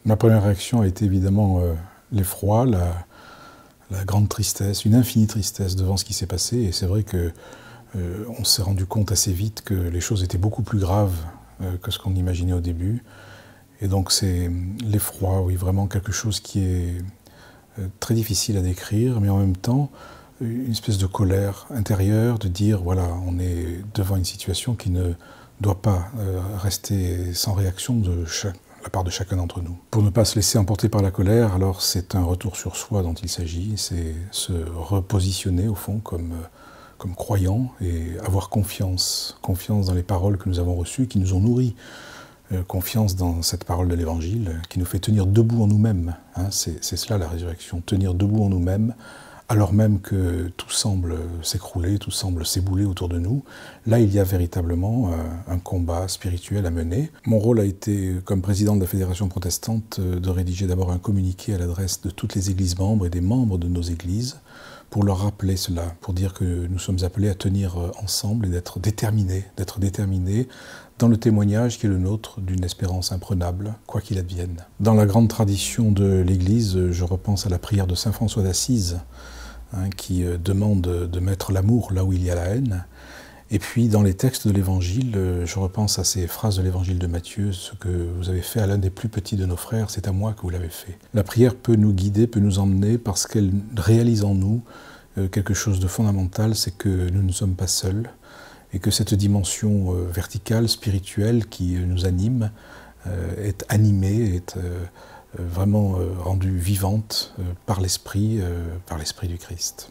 Ma première réaction a été évidemment l'effroi, la grande tristesse, une infinie tristesse devant ce qui s'est passé. Et c'est vrai que on s'est rendu compte assez vite que les choses étaient beaucoup plus graves que ce qu'on imaginait au début. Et donc c'est l'effroi, oui, vraiment quelque chose qui est très difficile à décrire, mais en même temps une espèce de colère intérieure, de dire voilà, on est devant une situation qui ne doit pas rester sans réaction de la part de chacun d'entre nous. Pour ne pas se laisser emporter par la colère, alors c'est un retour sur soi dont il s'agit, c'est se repositionner au fond comme croyant et avoir confiance dans les paroles que nous avons reçues, qui nous ont nourris. Confiance dans cette parole de l'Évangile qui nous fait tenir debout en nous-mêmes. Hein, c'est cela la résurrection, tenir debout en nous-mêmes, alors même que tout semble s'écrouler, tout semble s'ébouler autour de nous. Là, il y a véritablement un combat spirituel à mener. Mon rôle a été, comme président de la Fédération protestante, de rédiger d'abord un communiqué à l'adresse de toutes les églises membres et des membres de nos églises, pour leur rappeler cela, pour dire que nous sommes appelés à tenir ensemble et d'être déterminés dans le témoignage qui est le nôtre d'une espérance imprenable, quoi qu'il advienne. Dans la grande tradition de l'Église, je repense à la prière de saint François d'Assise, qui demande de mettre l'amour là où il y a la haine. Et puis dans les textes de l'Évangile, je repense à ces phrases de l'Évangile de Matthieu, ce que vous avez fait à l'un des plus petits de nos frères, c'est à moi que vous l'avez fait. La prière peut nous guider, peut nous emmener, parce qu'elle réalise en nous quelque chose de fondamental, c'est que nous ne sommes pas seuls, et que cette dimension verticale, spirituelle, qui nous anime, est animée, est vraiment rendue vivante par l'Esprit du Christ.